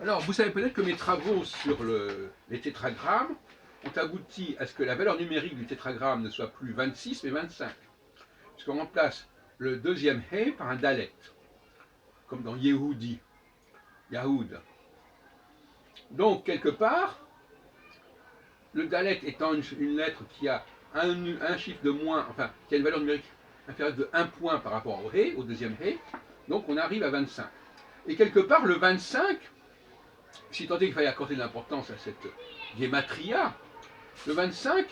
Alors, vous savez peut-être que mes travaux sur les tétragrammes ont abouti à ce que la valeur numérique du tétragramme ne soit plus 26 mais 25. Puisqu'on remplace le deuxième He par un Dalet, comme dans Yehudi, Yahoud. Donc, quelque part, le Dalet étant une lettre qui a un chiffre de moins, enfin, qui a une valeur numérique inférieure de 1 point par rapport au He, au deuxième He, donc on arrive à 25. Et quelque part, le 25, si tant est qu'il fallait accorder de l'importance à cette gématria, le 25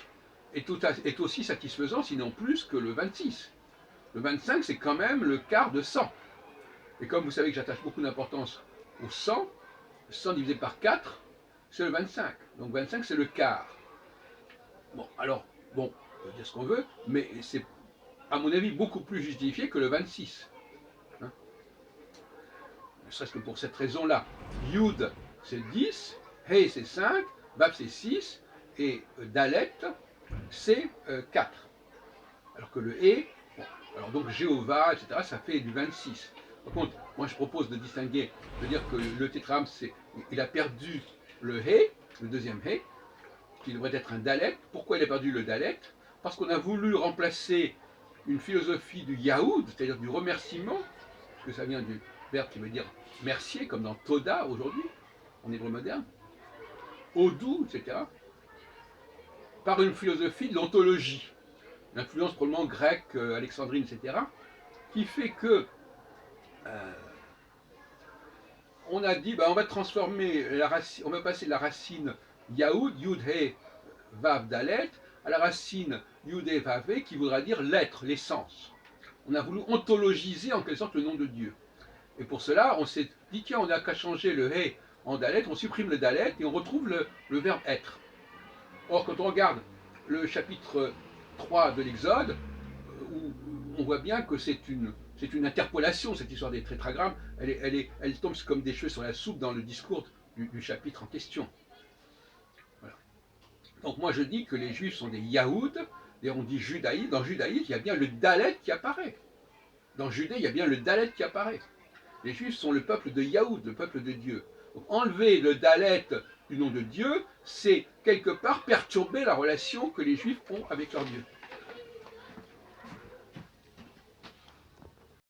est aussi satisfaisant, sinon plus, que le 26. Le 25, c'est quand même le quart de 100. Et comme vous savez que j'attache beaucoup d'importance au 100, 100 divisé par 4, c'est le 25. Donc 25, c'est le quart. Bon, alors, bon, on peut dire ce qu'on veut, mais c'est, à mon avis, beaucoup plus justifié que le 26. Hein, ne serait-ce que pour cette raison-là. Yud, c'est 10, He, c'est 5, Vav, c'est 6, et Dalet, c'est 4. Alors que le He, bon, alors donc Jéhovah, etc., ça fait du 26. Par contre, moi je propose de distinguer, de dire que le tétragramme, il a perdu le He, le deuxième He, qui devrait être un Dalet. Pourquoi il a perdu le Dalet? Parce qu'on a voulu remplacer une philosophie du Yahoud, c'est-à-dire du remerciement, que ça vient du verbe qui veut dire mercier, comme dans Toda aujourd'hui, en hébreu moderne, Odou, etc., par une philosophie de l'ontologie, l'influence probablement grecque, alexandrine, etc., qui fait que on a dit, on va transformer la racine, on va passer de la racine Yaoud, Yud, He, Vav, Dalet, à la racine Yud, He, Vav, He, qui voudra dire l'être, l'essence. On a voulu ontologiser en quelque sorte le nom de Dieu. Et pour cela, on s'est dit, tiens, on n'a qu'à changer le He en Dalet, on supprime le Dalet et on retrouve le verbe être. Or, quand on regarde le chapitre 3 de l'Exode, où on voit bien que c'est une interpolation, cette histoire des tétragrammes, elle tombe comme des cheveux sur la soupe dans le discours du chapitre en question. Voilà. Donc moi je dis que les juifs sont des Yahoud, et on dit judaïsme, dans judaïsme il y a bien le Dalet qui apparaît. Dans Judée il y a bien le Dalet qui apparaît. Les juifs sont le peuple de Yahoud, le peuple de Dieu. Donc enlever le Dalet du nom de Dieu, c'est quelque part perturber la relation que les juifs ont avec leur Dieu.